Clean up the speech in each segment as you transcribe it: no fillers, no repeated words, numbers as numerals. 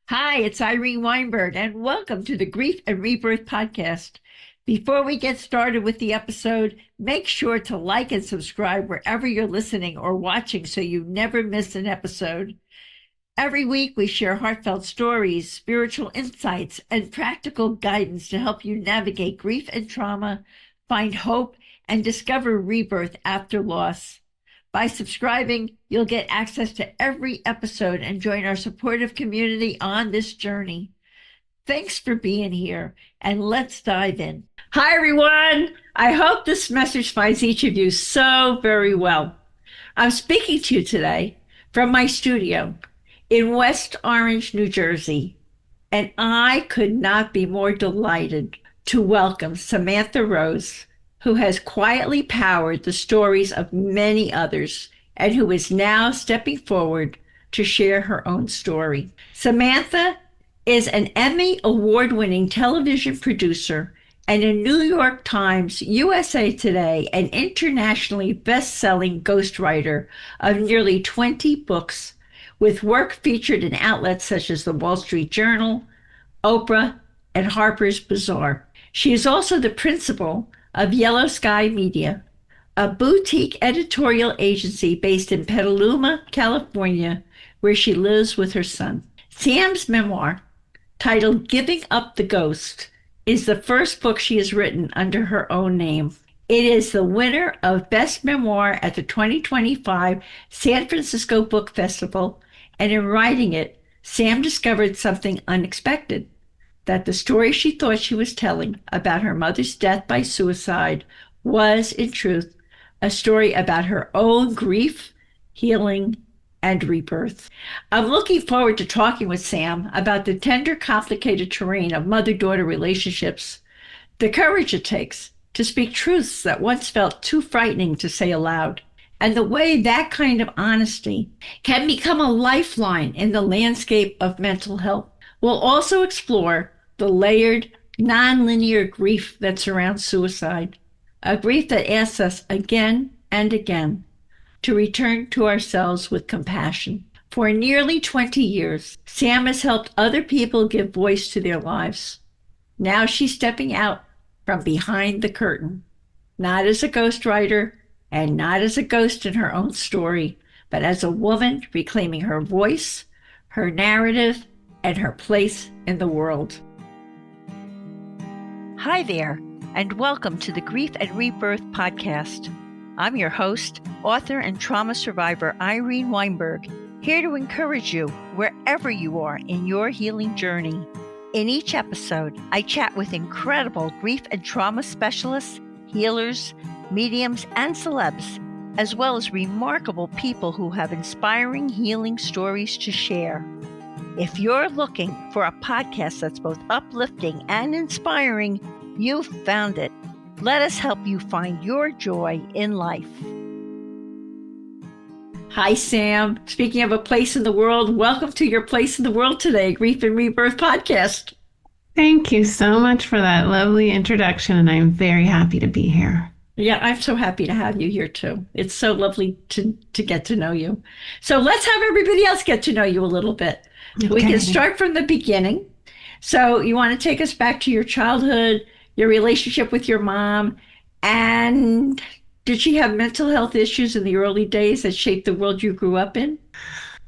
Hi, it's Irene Weinberg, and welcome to the Grief and Rebirth podcast. Before we get started with the episode, make sure to like and subscribe wherever you're listening or watching so you never miss an episode. Every week, we share heartfelt stories, spiritual insights, and practical guidance to help you navigate grief and trauma, find hope, and discover rebirth after loss. By subscribing, you'll get access to every episode and join our supportive community on this journey. Thanks for being here, and let's dive in. Hi, everyone. I hope this message finds each of you so very well. I'm speaking to you today from my studio in West Orange, New Jersey, and I could not be more delighted to welcome Samantha Rose, who has quietly powered the stories of many others and who is now stepping forward to share her own story. Samantha is an Emmy Award-winning television producer and a New York Times, USA Today, and internationally best-selling ghostwriter of nearly 20 books, with work featured in outlets such as the Wall Street Journal, Oprah, and Harper's Bazaar. She is also the principal of Yellow Sky Media, a boutique editorial agency based in Petaluma, California, where she lives with her son. Sam's memoir, titled Giving Up the Ghost, is the first book she has written under her own name. It is the winner of Best Memoir at the 2025 San Francisco Book Festival, and in writing it, Sam discovered something unexpected: that the story she thought she was telling about her mother's death by suicide was, in truth, a story about her own grief, healing, and rebirth. I'm looking forward to talking with Sam about the tender, complicated terrain of mother-daughter relationships, the courage it takes to speak truths that once felt too frightening to say aloud, and the way that kind of honesty can become a lifeline in the landscape of mental health. We'll also explore the layered, nonlinear grief that surrounds suicide, a grief that asks us again and again to return to ourselves with compassion. For nearly 20 years, Sam has helped other people give voice to their lives. Now she's stepping out from behind the curtain, not as a ghostwriter and not as a ghost in her own story, but as a woman reclaiming her voice, her narrative, and her place in the world. Hi there, and welcome to the Grief and Rebirth podcast. I'm your host, author and trauma survivor Irene Weinberg, here to encourage you wherever you are in your healing journey. In each episode, I chat with incredible grief and trauma specialists, healers, mediums, and celebs, as well as remarkable people who have inspiring healing stories to share. If you're looking for a podcast that's both uplifting and inspiring, you've found it. Let us help you find your joy in life. Hi, Sam. Speaking of a place in the world, welcome to your place in the world today, Grief and Rebirth podcast. Thank you so much for that lovely introduction, and I'm very happy to be here. Yeah, I'm so happy to have you here too. It's so lovely to get to know you. So let's have everybody else get to know you a little bit. Okay. We can start from the beginning. So you want to take us back to your childhood, your relationship with your mom, and did she have mental health issues in the early days that shaped the world you grew up in?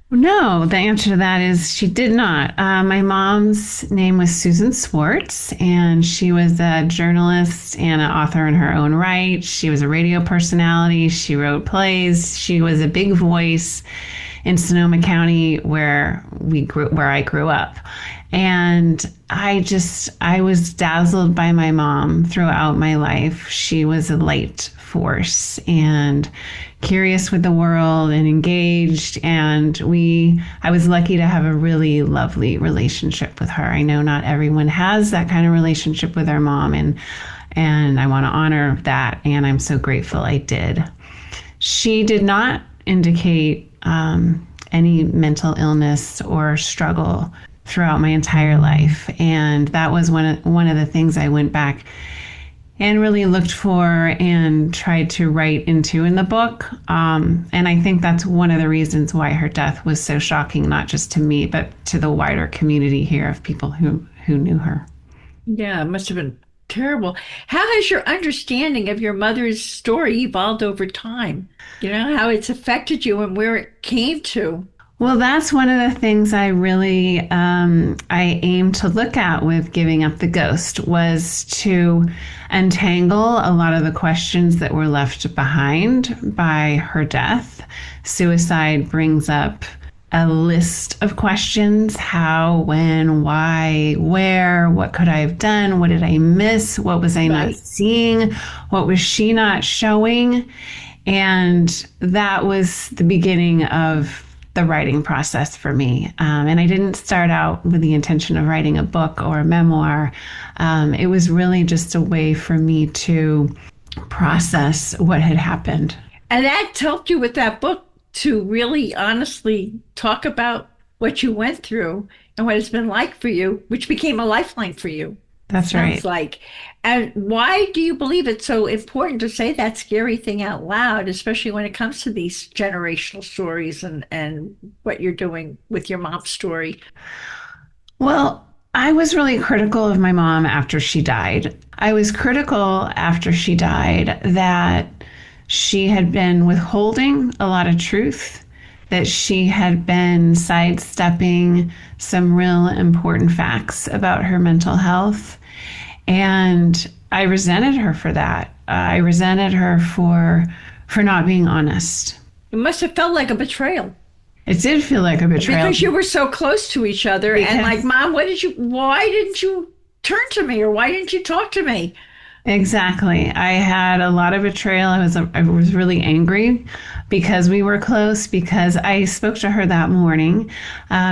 No, the answer to that is she did not. My mom's name was Susan Swartz, and she was a journalist and an author in her own right. She was a radio personality. She wrote plays. She was a big voice in Sonoma County where I grew up. And I was dazzled by my mom throughout my life. She was a light force and curious with the world and engaged. And I was lucky to have a really lovely relationship with her. I know not everyone has that kind of relationship with their mom, and I want to honor that. And I'm so grateful I did. She did not indicate any mental illness or struggle throughout my entire life. And that was one of the things I went back and really looked for and tried to write into in the book. And I think that's one of the reasons why her death was so shocking, not just to me, but to the wider community here of people who knew her. Yeah, it must have been terrible. How has your understanding of your mother's story evolved over time? You know, how it's affected you and where it came to. Well, that's one of the things I really I aimed to look at with giving up the ghost was to untangle a lot of the questions that were left behind by her death. Suicide brings up a list of questions: how, when, why, where, what could I have done, what did I miss, what was I not Right. seeing, what was she not showing. And that was the beginning of the writing process for me. And I didn't start out with the intention of writing a book or a memoir. It was really just a way for me to process what had happened. And that helped you with that book to really honestly talk about what you went through and what it's been like for you, which became a lifeline for you. That's Sounds right. like. And why do you believe it's so important to say that scary thing out loud, especially when it comes to these generational stories and what you're doing with your mom's story? Well, I was really critical of my mom after she died. I was critical after she died that she had been withholding a lot of truth, that she had been sidestepping some real important facts about her mental health. And I resented her for that. I resented her for not being honest. It must have felt like a betrayal It did feel like a betrayal because you were so close to each other and like, because Mom, why didn't you turn to me or why didn't you talk to me? exactly. I had a lot of betrayal. I was really angry because we were close, because I spoke to her that morning,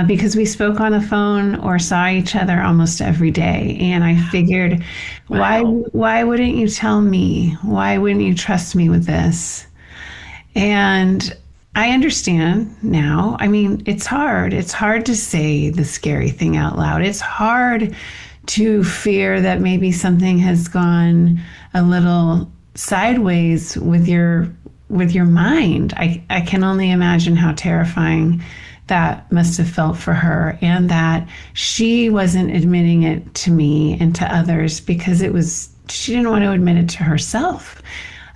because we spoke on the phone or saw each other almost every day. And I figured, Wow. why wouldn't you tell me? Why wouldn't you trust me with this? And I understand now. I mean, it's hard. It's hard to say the scary thing out loud. It's hard to fear that maybe something has gone a little sideways with your mind. I can only imagine how terrifying that must have felt for her, and that she wasn't admitting it to me and to others because she didn't want to admit it to herself.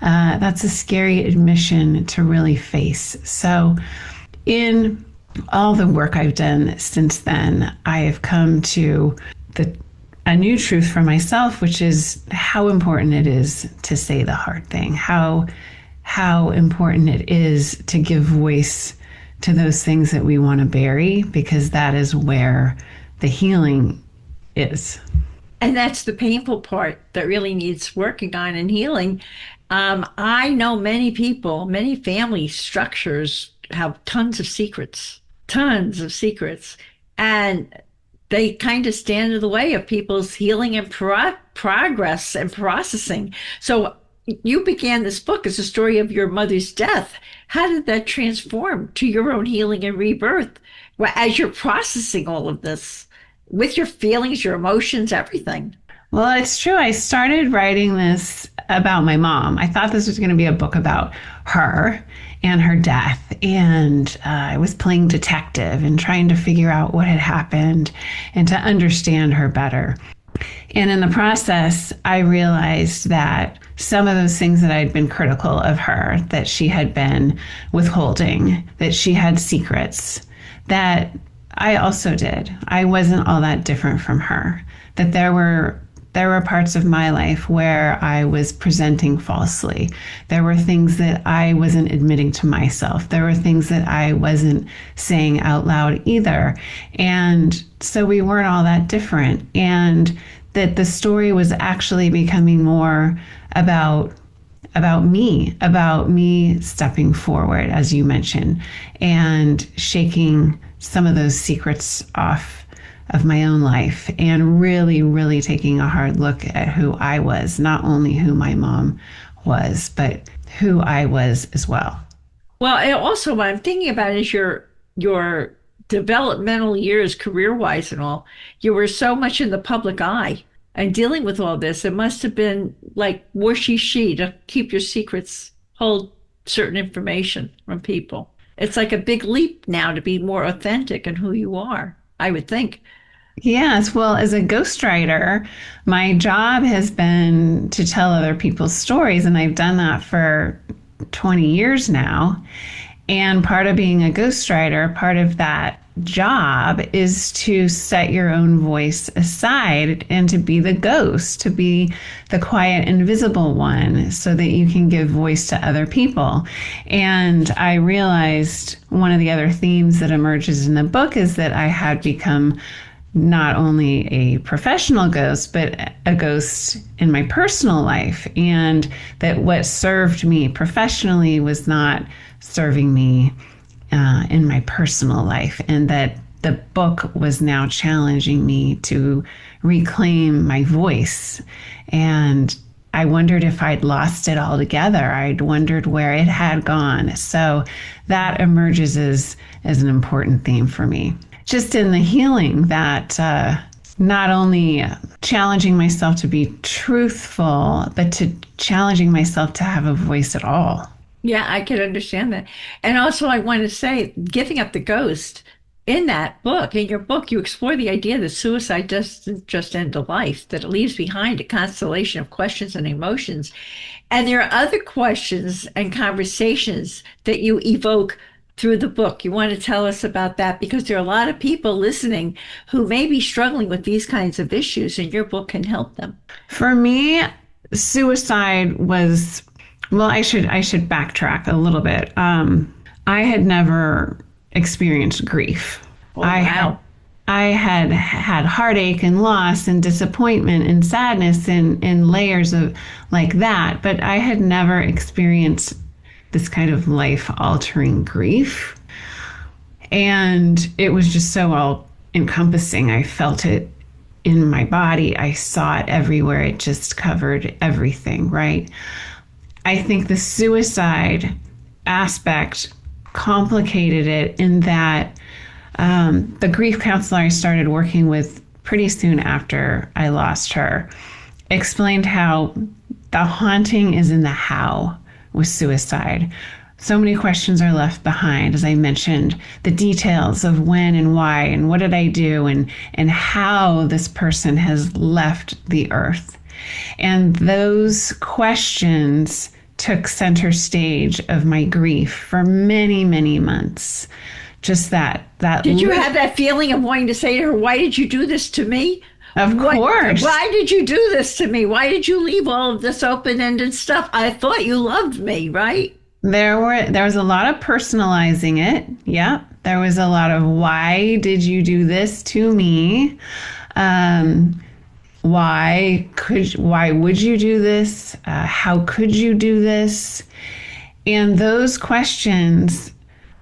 That's a scary admission to really face. So, in all the work I've done since then, I have come to a new truth for myself, which is how important it is to say the hard thing, how important it is to give voice to those things that we want to bury, because that is where the healing is. And that's the painful part that really needs working on and healing. I know many people, many family structures have tons of secrets. And they kind of stand in the way of people's healing and progress and processing. So you began this book as a story of your mother's death. How did that transform to your own healing and rebirth as you're processing all of this with your feelings, your emotions, everything? Well, it's true. I started writing this about my mom. I thought this was going to be a book about her and her death. And I was playing detective and trying to figure out what had happened and to understand her better. And in the process, I realized that some of those things that I'd been critical of her, that she had been withholding, that she had secrets, that I also did. I wasn't all that different from her. That there were parts of my life where I was presenting falsely. There were things that I wasn't admitting to myself. There were things that I wasn't saying out loud either. And so we weren't all that different. And that the story was actually becoming more about me stepping forward, as you mentioned, and shaking some of those secrets off of my own life and really, really taking a hard look at who I was, not only who my mom was, but who I was as well. Well, and also what I'm thinking about is your developmental years, career wise and all. You were so much in the public eye. and dealing with all this, it must have been like war she to keep your secrets, hold certain information from people. It's like a big leap now to be more authentic in who you are, I would think. Yes, well, as a ghostwriter, my job has been to tell other people's stories, and I've done that for 20 years now. And part of being a ghostwriter, part of that job is to set your own voice aside and to be the ghost, to be the quiet, invisible one, so that you can give voice to other people. And I realized one of the other themes that emerges in the book is that I had become not only a professional ghost, but a ghost in my personal life. And that what served me professionally was not serving me in my personal life. And that the book was now challenging me to reclaim my voice. And I wondered if I'd lost it altogether. I'd wondered where it had gone. So that emerges as an important theme for me. Just in the healing that not only challenging myself to be truthful, but to challenging myself to have a voice at all. Yeah, I could understand that. And also, I want to say, giving up the ghost, in that book, in your book, you explore the idea that suicide doesn't just end a life, that it leaves behind a constellation of questions and emotions. And there are other questions and conversations that you evoke through the book. You want to tell us about that, because there are a lot of people listening who may be struggling with these kinds of issues, and your book can help them. For me, suicide was, well, I should backtrack a little bit. I had never experienced grief. Oh, wow. I had had heartache and loss and disappointment and sadness and layers of like that, but I had never experienced this kind of life-altering grief. And it was just so all-encompassing. I felt it in my body. I saw it everywhere. It just covered everything, right? I think the suicide aspect complicated it in that the grief counselor I started working with pretty soon after I lost her explained how the haunting is in the how with suicide. So many questions are left behind, as I mentioned, the details of when and why and what did I do and how this person has left the earth. And those questions took center stage of my grief for many, many months. Just that. Did you have that feeling of wanting to say to her, why did you do this to me? Of course. Why did you do this to me? Why did you leave all of this open-ended stuff? I thought you loved me, right? There was a lot of personalizing it. Yeah. There was a lot of, why did you do this to me? Why would you do this? How could you do this? And those questions,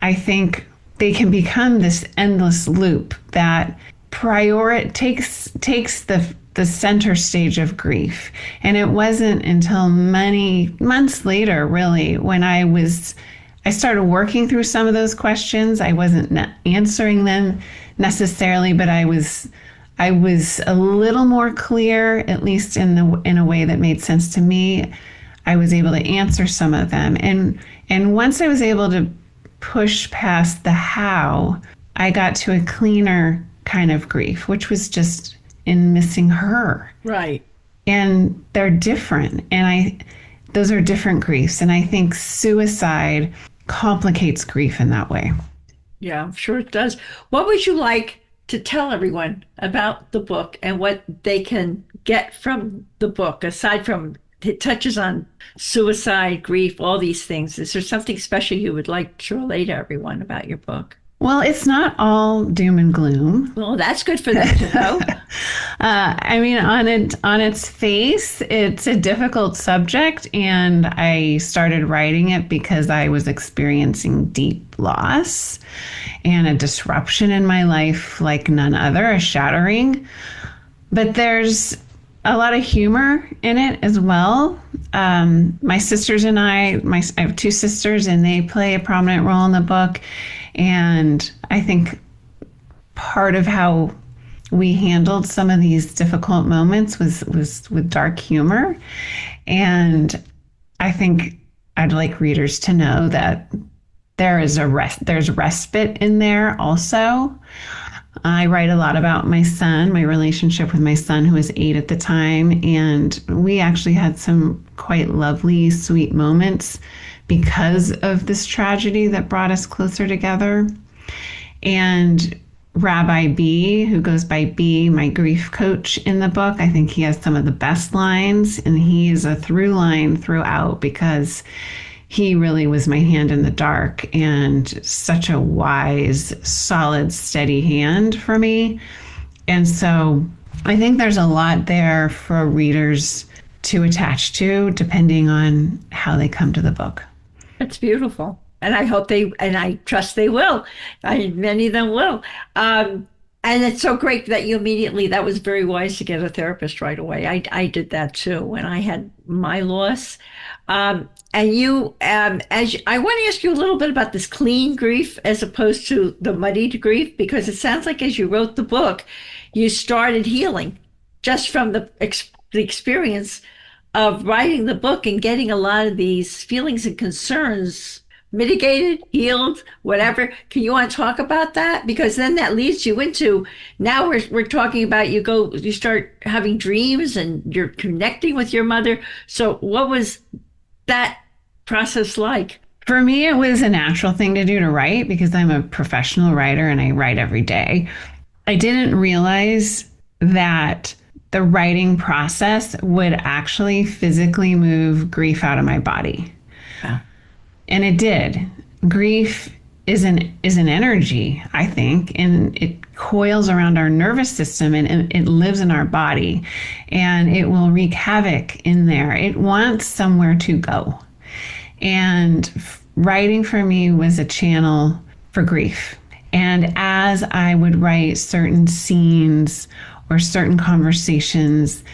I think they can become this endless loop that takes the center stage of grief. And it wasn't until many months later, really, when I started working through some of those questions. I wasn't answering them necessarily, but I was a little more clear, at least in a way that made sense to me. I was able to answer some of them. And once I was able to push past the how, I got to a cleaner kind of grief, which was just in missing her. Right. And they're different. And those are different griefs. And I think suicide complicates grief in that way. Yeah, I'm sure it does. What would you like to tell everyone about the book and what they can get from the book, aside from it touches on suicide, grief, all these things? Is there something special you would like to relay to everyone about your book? Well, it's not all doom and gloom. Well, that's good for them to know. I mean, on its face, it's a difficult subject, and I started writing it because I was experiencing deep loss and a disruption in my life like none other, a shattering. But there's a lot of humor in it as well. My sisters and I have two sisters, and they play a prominent role in the book. And I think part of how we handled some of these difficult moments was with dark humor. And I think I'd like readers to know that there's respite in there also. I write a lot about my son, my relationship with my son, who was 8 at the time. And we actually had some quite lovely, sweet moments because of this tragedy that brought us closer together. And Rabbi B, who goes by B, my grief coach in the book, I think he has some of the best lines, and he is a through line throughout because he really was my hand in the dark and such a wise, solid, steady hand for me. And so I think there's a lot there for readers to attach to, depending on how they come to the book. That's beautiful. And I hope and I trust they will. Many of them will. And it's so great that that was very wise to get a therapist right away. I did that too when I had my loss. And I want to ask you a little bit about this clean grief as opposed to the muddied grief, because it sounds like as you wrote the book, you started healing just from the experience of writing the book and getting a lot of these feelings and concerns mitigated, healed, whatever. Can you want to talk about that? Because then that leads you into, now we're talking about you start having dreams and you're connecting with your mother. So what was that process like? For me, it was a natural thing to do to write because I'm a professional writer and I write every day. I didn't realize that the writing process would actually physically move grief out of my body. Wow. And it did. Grief is an energy, I think, and it coils around our nervous system and it lives in our body and it will wreak havoc in there. It wants somewhere to go. And writing for me was a channel for grief. And as I would write certain scenes or certain conversations,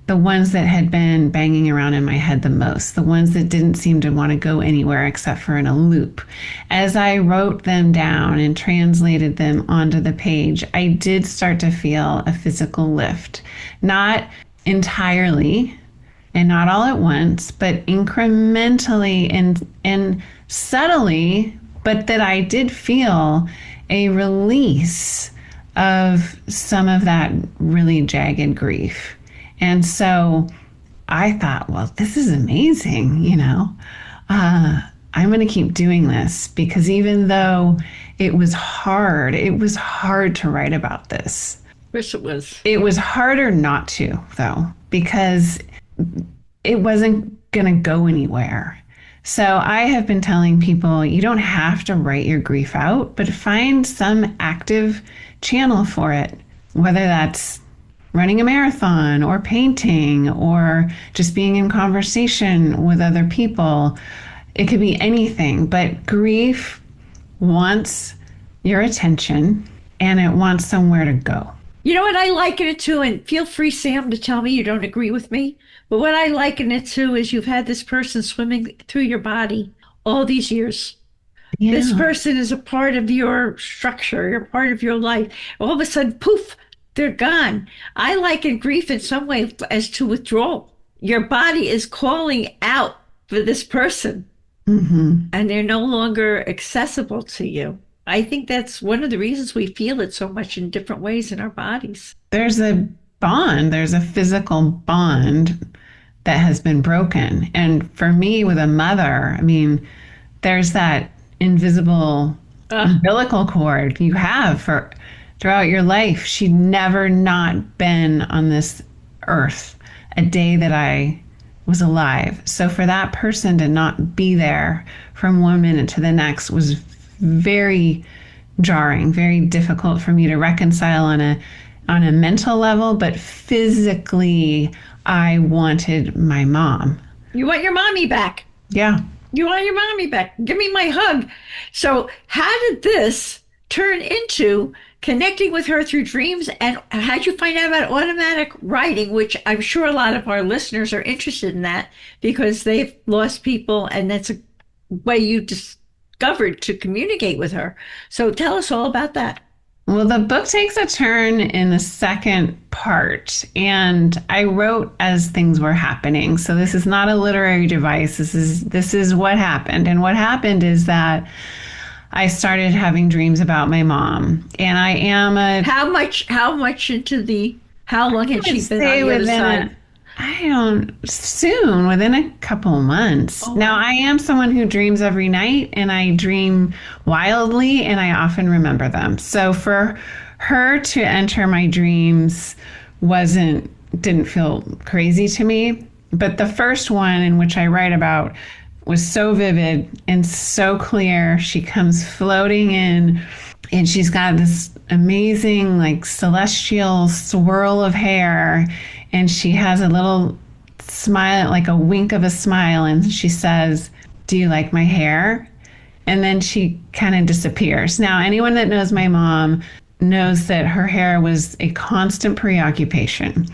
the ones that had been banging around in my head the most, the ones that didn't seem to want to go anywhere except for in a loop. As I wrote them down and translated them onto the page, I did start to feel a physical lift. Not entirely and not all at once, but incrementally and subtly, but that I did feel a release of some of that really jagged grief. And so I thought, well, this is amazing, I'm going to keep doing this because even though it was hard to write about this. Of course it was. It was harder not to, though, because it wasn't going to go anywhere. So I have been telling people you don't have to write your grief out, but find some active channel for it, whether that's running a marathon or painting or just being in conversation with other people. It could be anything, but grief wants your attention and it wants somewhere to go. You know what I liken it to, and feel free, Sam, to tell me you don't agree with me, but what I liken it to is you've had this person swimming through your body all these years. Yeah. This person is a part of your structure, you're part of your life. All of a sudden, poof, they're gone. I liken grief in some way as to withdrawal. Your body is calling out for this person, and they're no longer accessible to you. I think that's one of the reasons we feel it so much in different ways in our bodies. There's a bond, there's a physical bond that has been broken. And for me, with a mother, there's that invisible umbilical cord you have for throughout your life. She'd never not been on this earth a day that I was alive. So for that person to not be there from one minute to the next was very jarring, very difficult for me to reconcile on a mental level, but physically I wanted my mom. You want your mommy back. Yeah. You want your mommy back. Give me my hug. So how did this turn into connecting with her through dreams? And how'd you find out about automatic writing, which I'm sure a lot of our listeners are interested in that because they've lost people and that's a way you discovered to communicate with her. So tell us all about that. Well, the book takes a turn in the second part, and I wrote as things were happening. So this is not a literary device. This is what happened. And what happened is that I started having dreams about my mom. And I am a How much into the how long I had would she been on say the other within side? I don't, soon, within a couple months. Oh Now, wow. I am someone who dreams every night and I dream wildly and I often remember them. So for her to enter my dreams wasn't, didn't feel crazy to me. But the first one, in which I write about, was so vivid and so clear. She comes floating in and she's got this amazing, like, celestial swirl of hair, and she has a little smile, like a wink of a smile, and she says, "Do you like my hair?" And then she kind of disappears. Now, anyone that knows my mom knows that her hair was a constant preoccupation,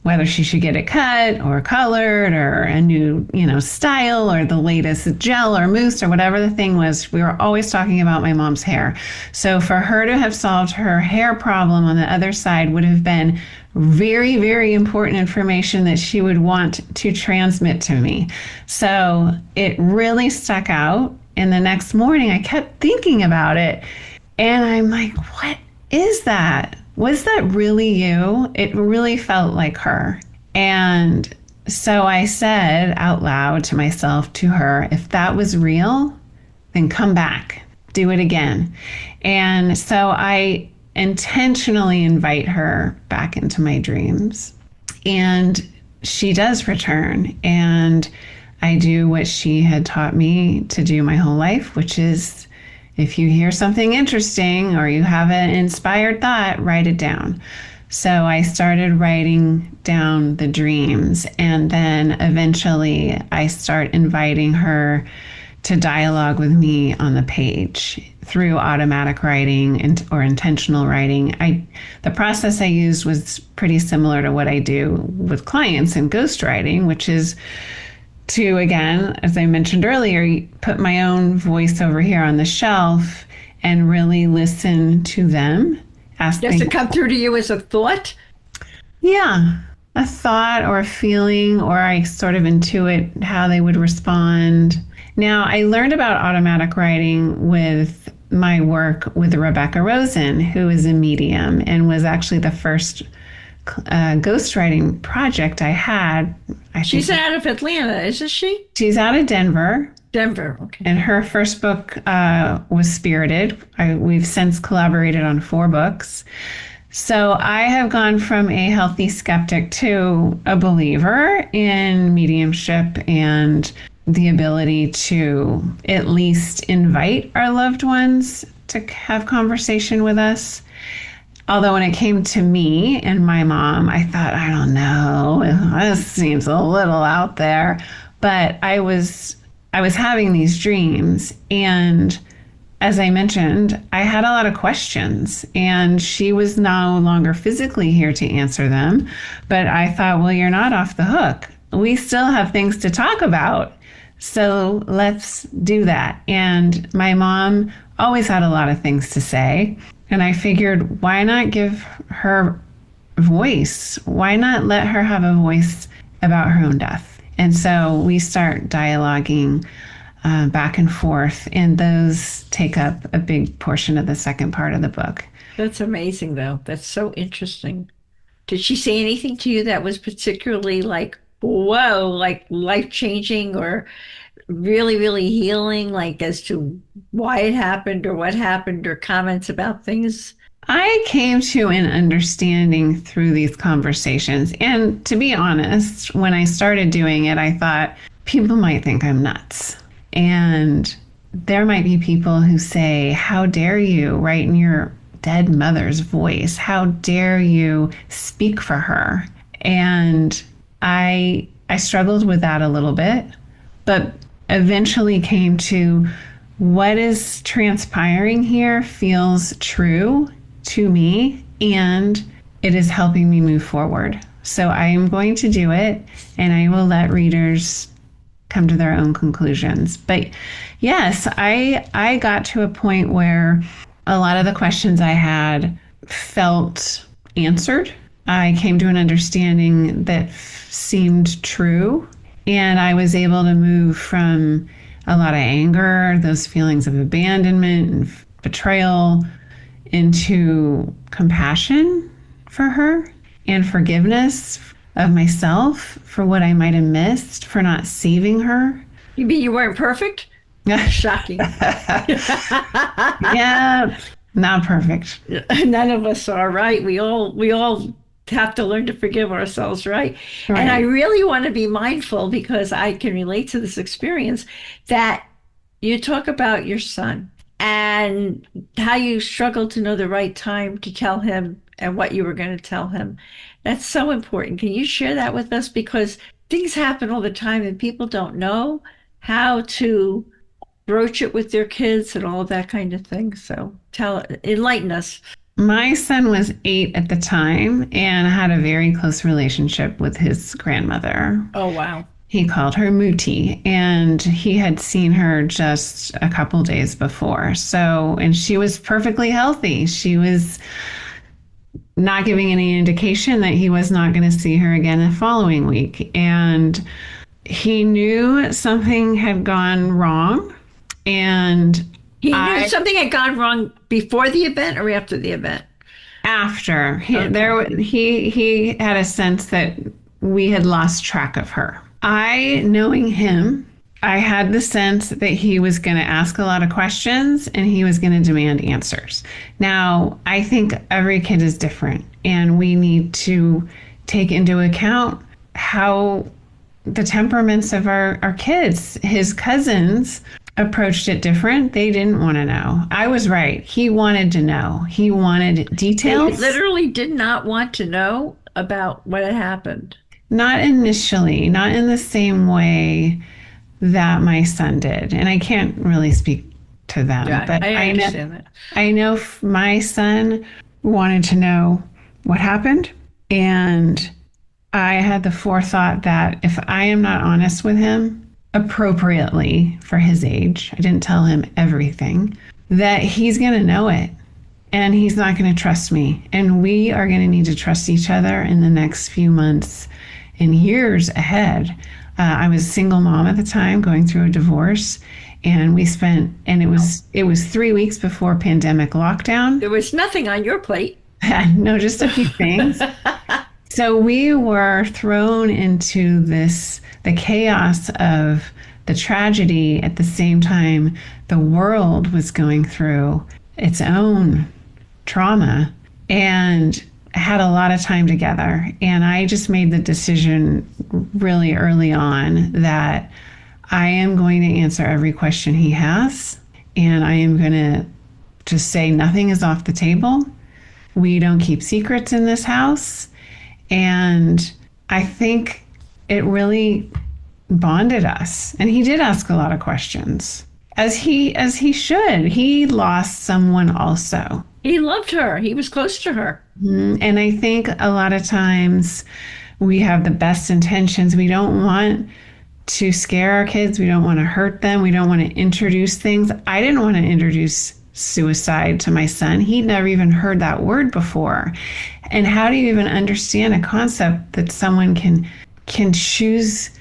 whether she should get it cut or colored or a new, style or the latest gel or mousse or whatever the thing was. We were always talking about my mom's hair. So for her to have solved her hair problem on the other side would have been very, very important information that she would want to transmit to me. So it really stuck out. And the next morning I kept thinking about it. And I'm like, what is that? Was that really you? It really felt like her. And so I said out loud to myself, to her, if that was real, then come back, do it again. And so I intentionally invite her back into my dreams. And she does return. And I do what she had taught me to do my whole life, which is if you hear something interesting or you have an inspired thought, write it down. So I started writing down the dreams, and then eventually I start inviting her to dialogue with me on the page through automatic writing or intentional writing. The process I used was pretty similar to what I do with clients in ghostwriting, which is to, again, as I mentioned earlier, put my own voice over here on the shelf and really listen to them. Ask Does them, it come through to you as a thought? yeah, a thought or a feeling, or I sort of intuit how they would respond. Now, I learned about automatic writing with my work with Rebecca Rosen, who is a medium and was actually the first ghostwriting project I had. She's out of Atlanta, isn't she? She's out of Denver, Denver. Okay. and her first book was Spirited. We've since collaborated on 4 books. So I have gone from a healthy skeptic to a believer in mediumship and the ability to at least invite our loved ones to have conversation with us. Although when it came to me and my mom, I thought, I don't know, this seems a little out there. But I was having these dreams, and as I mentioned, I had a lot of questions, and she was no longer physically here to answer them. But I thought, well, you're not off the hook. We still have things to talk about. So let's do that. And my mom always had a lot of things to say. And I figured, why not give her voice? Why not let her have a voice about her own death? And so we start dialoguing back and forth, and those take up a big portion of the second part of the book. That's amazing, though. That's so interesting. Did she say anything to you that was particularly like, whoa, like life changing or really, really healing, like as to why it happened or what happened or comments about things? I came to an understanding through these conversations. And to be honest, when I started doing it, I thought people might think I'm nuts. And there might be people who say, how dare you write in your dead mother's voice? How dare you speak for her? And I struggled with that a little bit, but eventually came to what is transpiring here feels true to me, and it is helping me move forward. So I am going to do it, and I will let readers come to their own conclusions. But yes, I got to a point where A lot of the questions I had felt answered. I came to an understanding that seemed true, and I was able to move from a lot of anger, those feelings of abandonment and betrayal, into compassion for her and forgiveness of myself for what I might have missed for not saving her. You mean you weren't perfect? Shocking. Yeah, not perfect. None of us are, right? We all have to learn to forgive ourselves, right? Right. And I really want to be mindful, because I can relate to this experience, that you talk about your son and how you struggled to know the right time to tell him and what you were going to tell him. That's so important. Can you share that with us? Because things happen all the time and people don't know how to broach it with their kids and all of that kind of thing. So enlighten us. My son was 8 at the time and had a very close relationship with his grandmother. Oh, wow. He called her Muti, and he had seen her just a couple days before. So, and she was perfectly healthy. She was not giving any indication that he was not going to see her again the following week. And he knew something had gone wrong. And He knew something had gone wrong before the event or after the event? After. He had a sense that we had lost track of her. Knowing him, I had the sense that he was going to ask a lot of questions and he was going to demand answers. Now, I think every kid is different, and we need to take into account how the temperaments of our kids. His cousins approached it different. They didn't want to know. I was right. He wanted to know. He wanted details. He literally did not want to know about what had happened. Not initially, not in the same way that my son did. And I can't really speak to them. Yeah, but I understand that. I know my son wanted to know what happened. And I had the forethought that if I am not honest with him appropriately for his age, I didn't tell him everything, that he's going to know it. And he's not going to trust me. And we are going to need to trust each other in the next few months and years ahead. I was a single mom at the time, going through a divorce, and it was 3 weeks before pandemic lockdown. There was nothing on your plate. No, just a few things. So we were thrown into the chaos of the tragedy. At the same time, the world was going through its own trauma, and had a lot of time together. And I just made the decision really early on that I am going to answer every question he has. And I am going to just say nothing is off the table. We don't keep secrets in this house. And I think it really bonded us. And he did ask a lot of questions, as he should. He lost someone also. He loved her. He was close to her. And I think a lot of times we have the best intentions. We don't want to scare our kids. We don't want to hurt them. We don't want to introduce things. I didn't want to introduce suicide to my son. He'd never even heard that word before. And how do you even understand a concept that someone can choose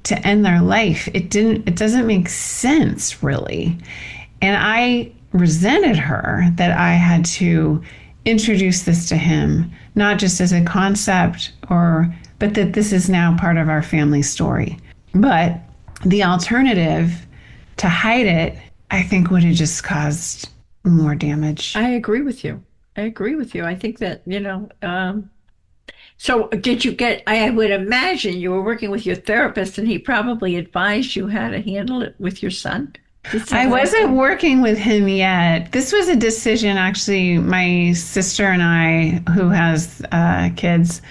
to end their life? It doesn't make sense, really. And I resented her that I had to introduce this to him, not just as a concept, but that this is now part of our family story. But the alternative, to hide it, I think would have just caused more damage. I agree with you. I think that, so I would imagine you were working with your therapist, and he probably advised you how to handle it with your son. I wasn't working with him yet. This was a decision, actually, my sister and I, who has kids,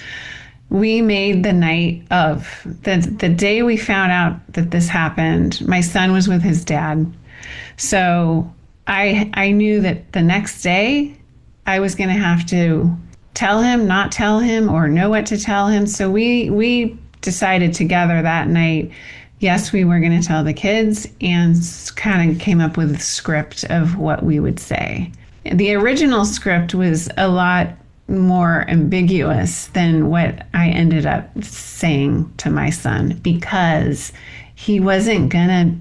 we made the night of. The day we found out that this happened, my son was with his dad. So I knew that the next day I was going to have to tell him, not tell him, or know what to tell him. So we decided together that night, yes, we were going to tell the kids, and kind of came up with a script of what we would say. The original script was a lot more ambiguous than what I ended up saying to my son, because he wasn't gonna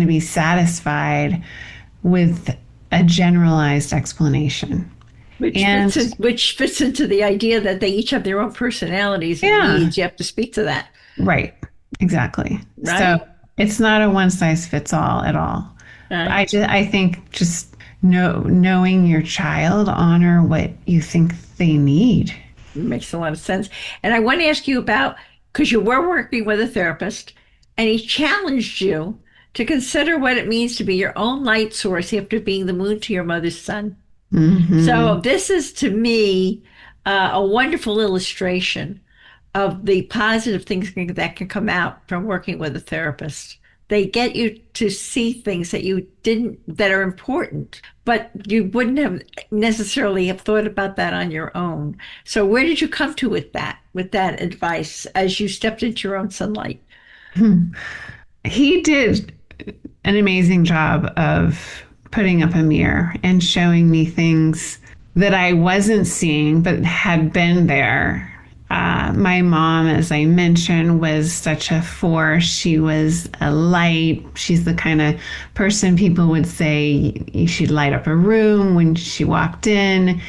be satisfied with a generalized explanation. And Which fits into the idea that they each have their own personalities and yeah, needs. You have to speak to that. right, exactly. Right? So it's not a one size fits all at all. Right. I think just knowing your child, honor what you think they need. Makes a lot of sense. And I want to ask you about, because you were working with a therapist and he challenged you to consider what it means to be your own light source after being the moon to your mother's sun. So this is, to me, a wonderful illustration of the positive things that can come out from working with a therapist. They get you to see things that you didn't, that are important, but you wouldn't have necessarily have thought about that on your own. So where did you come to with that advice as you stepped into your own sunlight? He did an amazing job of putting up a mirror and showing me things that I wasn't seeing but had been there. My mom, as I mentioned, was such a force. She was a light. She's the kind of person people would say she'd light up a room when she walked in.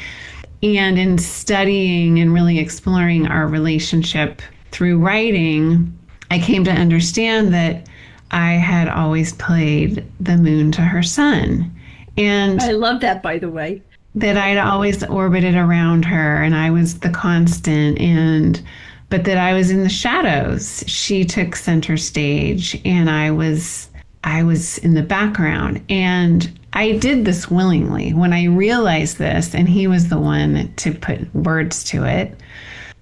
And in studying and really exploring our relationship through writing, I came to understand that I had always played the moon to her sun. And I love that, by the way. That I'd always orbited around her and I was the constant, but that I was in the shadows. She took center stage and I was in the background. And I did this willingly. When I realized this, and he was the one to put words to it,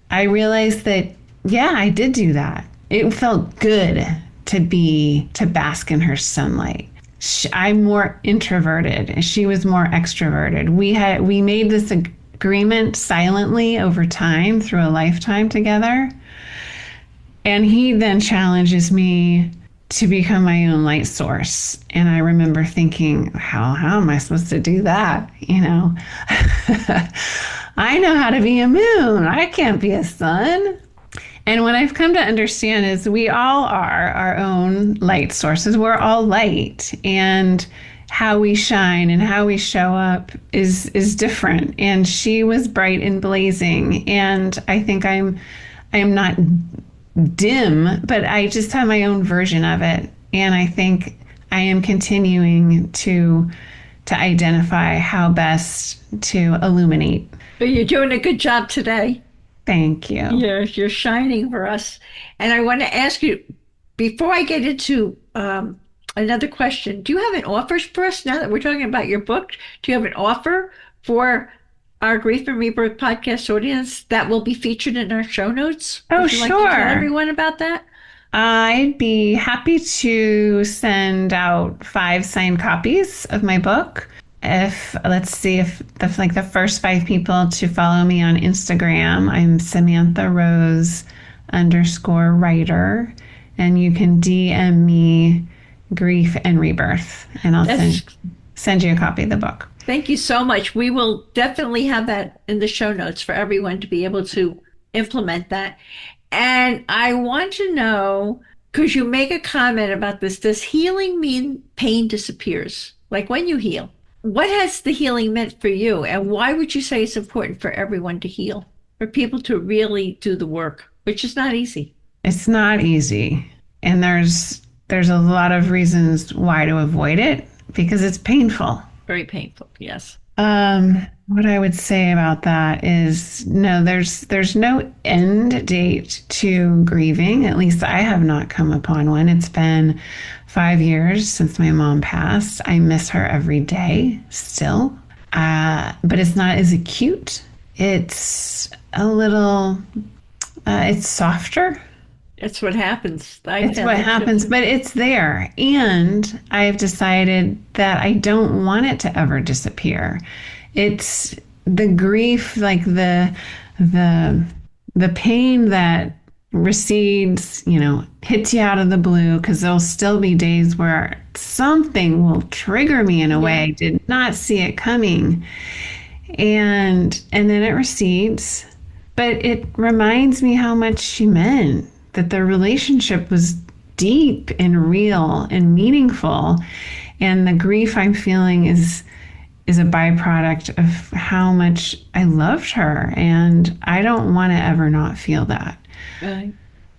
I realized that, yeah, I did do that. It felt good to bask in her sunlight. I'm more introverted. She was more extroverted. We made this agreement silently over time through a lifetime together. And he then challenges me to become my own light source. And I remember thinking, how am I supposed to do that? I know how to be a moon. I can't be a sun. And what I've come to understand is we all are our own light sources. We're all light, and how we shine and how we show up is different. And she was bright and blazing, and I think I am not dim, but I just have my own version of it. And I think I am continuing to identify how best to illuminate. But you're doing a good job today. Thank you. You're shining for us. And I want to ask you, before I get into another question, do you have an offer for us now that we're talking about your book? Do you have an offer for our Grief and Rebirth podcast audience that will be featured in our show notes? Oh, Would you sure. like to tell everyone about that? I'd be happy to send out 5 signed copies of my book. Let's see if the first 5 people to follow me on Instagram, I'm Samantha Rose _writer, and you can DM me Grief and Rebirth, and I'll send you a copy of the book. Thank you so much. We will definitely have that in the show notes for everyone to be able to implement that. And I want to know, because you make a comment about this, does healing mean pain disappears? Like when you heal? What has the healing meant for you? And why would you say it's important for everyone to heal? For people to really do the work, which is not easy. It's not easy. And there's a lot of reasons why to avoid it, because it's painful. Very painful, yes. What I would say about that is no, there's no end date to grieving. At least I have not come upon one. It's been 5 years since my mom passed. I miss her every day still. But it's not as acute. It's a little, it's softer. It's what happens. It's what happens, but it's there. And I've decided that I don't want it to ever disappear. It's the grief, like the pain that recedes, hits you out of the blue, because there'll still be days where something will trigger me in a way I did not see it coming. And then it recedes. But it reminds me how much she meant, that the relationship was deep and real and meaningful. And the grief I'm feeling is a byproduct of how much I loved her. And I don't want to ever not feel that. Right.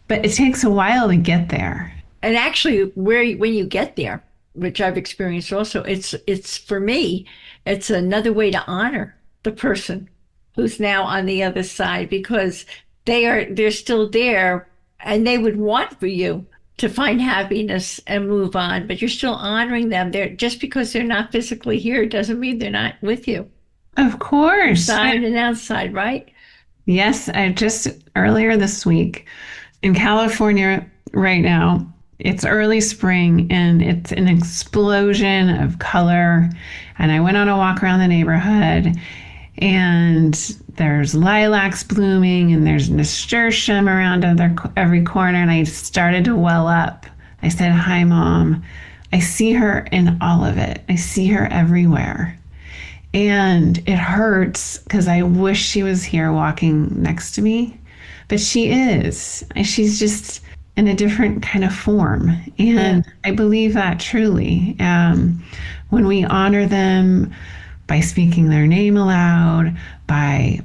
But it takes a while to get there. And actually, when you get there, which I've experienced also, it's for me, it's another way to honor the person who's now on the other side, because they're still there, and they would want for you to find happiness and move on, but you're still honoring them. They're just because they're not physically here doesn't mean they're not with you. Of course. Inside and outside, right? Yes, I just earlier this week in California right now, it's early spring and it's an explosion of color. And I went on a walk around the neighborhood, and there's lilacs blooming and there's nasturtium around every corner. And I started to well up. I said, "Hi, Mom." I see her in all of it. I see her everywhere. And it hurts because I wish she was here walking next to me. But she is. And she's just in a different kind of form. And I believe that truly. When we honor them by speaking their name aloud, by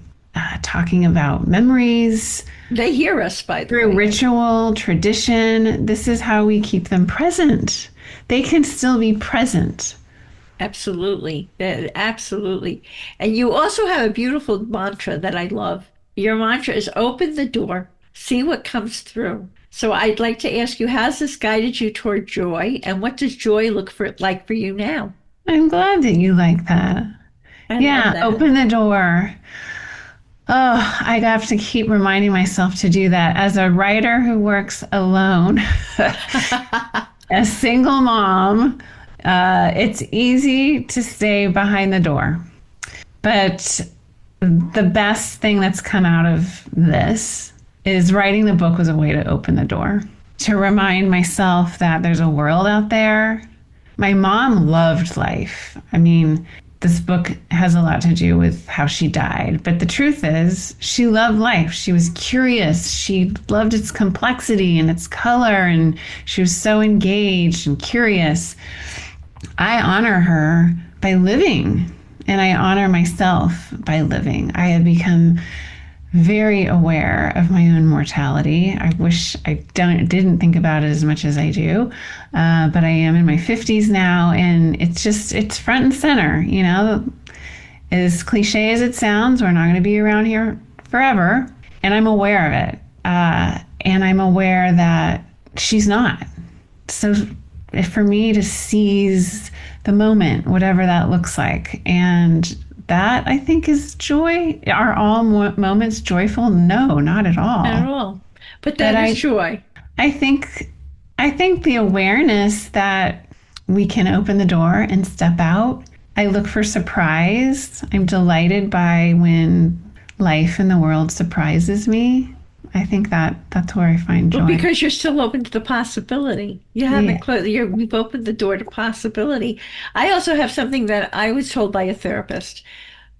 talking about memories. They hear us, by the way. Through ritual, tradition. This is how we keep them present. They can still be present. Absolutely. Absolutely. And you also have a beautiful mantra that I love. Your mantra is open the door, see what comes through. So I'd like to ask you, how's this guided you toward joy? And what does joy look like for you now? I'm glad that you like that. I love that. Open the door. Oh, I have to keep reminding myself to do that. As a writer who works alone, a single mom, it's easy to stay behind the door. But the best thing that's come out of this is writing the book was a way to open the door, to remind myself that there's a world out there. My mom loved life. I mean, this book has a lot to do with how she died, but the truth is she loved life. She was curious. She loved its complexity and its color, and she was so engaged and curious. I honor her by living, and I honor myself by living. I have become very aware of my own mortality. I wish I didn't think about it as much as I do, but I am in my 50s now, and it's front and center. As cliche as it sounds, we're not going to be around here forever, and I'm aware of it, and I'm aware that she's not. So for me to seize the moment, whatever that looks like, and that, I think, is joy. Are all moments joyful? No, not at all. Not at all. But that is joy. I think the awareness that we can open the door and step out. I look for surprise. I'm delighted by when life in the world surprises me. I think that's where I find joy. Well, because you're still open to the possibility. You haven't we've opened the door to possibility. I also have something that I was told by a therapist.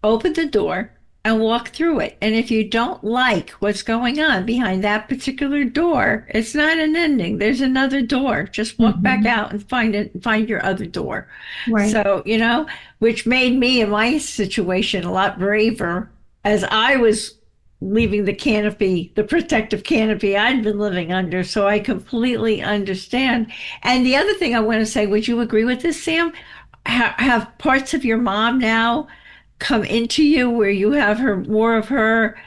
Open the door and walk through it. And if you don't like what's going on behind that particular door, it's not an ending. There's another door. Just walk back out and find your other door. Right. So, which made me in my situation a lot braver as I was leaving the protective canopy I'd been living under. So I completely understand. And the other thing I want to say, would you agree with this, Sam? Have parts of your mom now come into you where you have more of her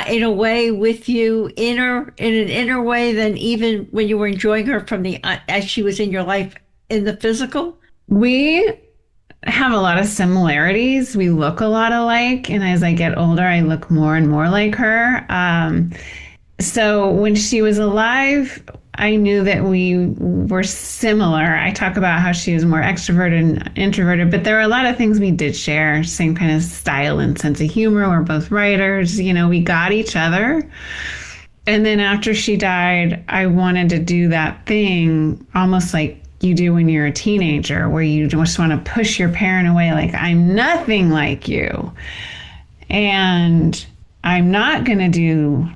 in a way with you in an inner way than even when you were enjoying her as she was in your life in the physical? We have a lot of similarities. We look a lot alike. And as I get older, I look more and more like her. So when she was alive, I knew that we were similar. I talk about how she was more extroverted and introverted, but there were a lot of things we did share. Same kind of style and sense of humor. We're both writers. We got each other. And then after she died, I wanted to do that thing almost like you do when you're a teenager, where you just want to push your parent away, like, I'm nothing like you. And I'm not going to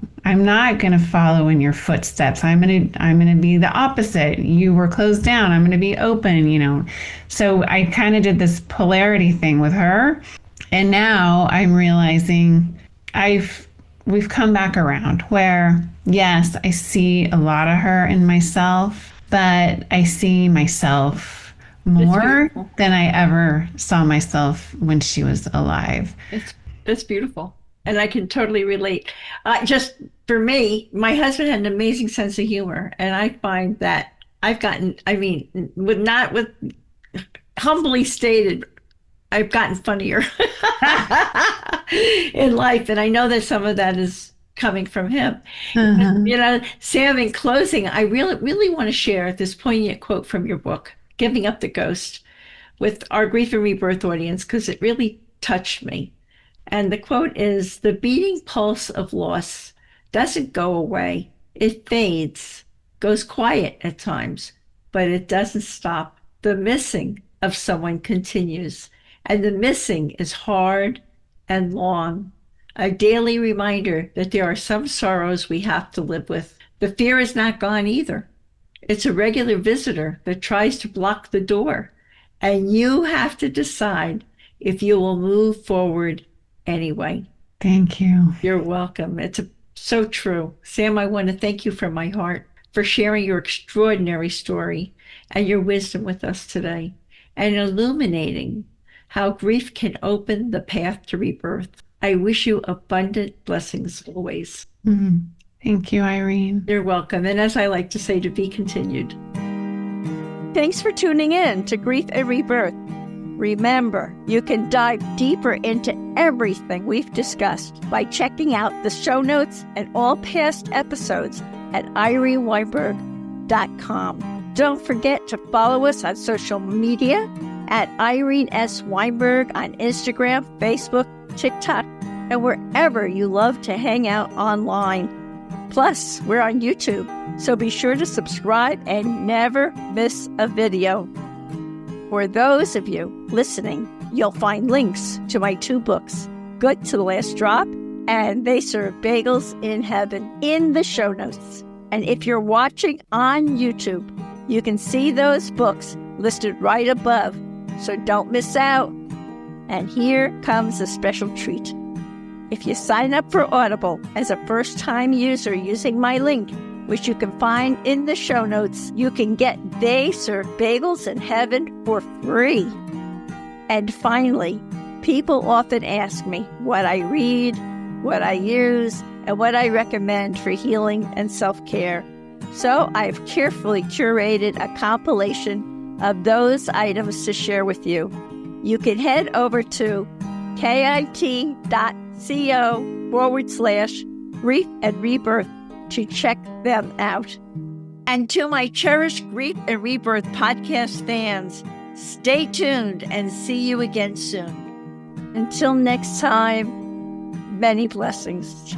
follow in your footsteps. I'm going to be the opposite. You were closed down. I'm going to be open. So I kind of did this polarity thing with her. And now I'm realizing we've come back around where, yes, I see a lot of her in myself, but I see myself more than I ever saw myself when she was alive. That's beautiful. And I can totally relate. Just for me, my husband had an amazing sense of humor. And I find that I've gotten, humbly stated, I've gotten funnier in life. And I know that some of that is coming from him. Sam, in closing, I really want to share this poignant quote from your book, Giving Up the Ghost, with our Grief and Rebirth audience, because it really touched me. And the quote is, "The beating pulse of loss doesn't go away. It fades, goes quiet at times, but it doesn't stop. The missing of someone continues, and the missing is hard and long. A daily reminder that there are some sorrows we have to live with. The fear is not gone either. It's a regular visitor that tries to block the door, and you have to decide if you will move forward anyway." Thank you. You're welcome. It's so true. Sam, I want to thank you from my heart for sharing your extraordinary story and your wisdom with us today, and illuminating how grief can open the path to rebirth. I wish you abundant blessings always. Thank you, Irene. You're welcome. And as I like to say, to be continued. Thanks for tuning in to Grief and Rebirth. Remember, you can dive deeper into everything we've discussed by checking out the show notes and all past episodes at ireneweinberg.com. Don't forget to follow us on social media at Irene S. Weinberg on Instagram, Facebook, TikTok, and wherever you love to hang out online. Plus, we're on YouTube, so be sure to subscribe and never miss a video. For those of you listening, you'll find links to my 2 books, Good to the Last Drop and They Serve Bagels in Heaven, in the show notes. And if you're watching on YouTube, you can see those books listed right above, so don't miss out. And here comes a special treat. If you sign up for Audible as a first-time user using my link, which you can find in the show notes, you can get They Serve Bagels in Heaven for free. And finally, people often ask me what I read, what I use, and what I recommend for healing and self-care. So I've carefully curated a compilation of those items to share with you. You can head over to kit.co/grief and rebirth to check them out. And to my cherished Grief and Rebirth podcast fans, stay tuned and see you again soon. Until next time, many blessings.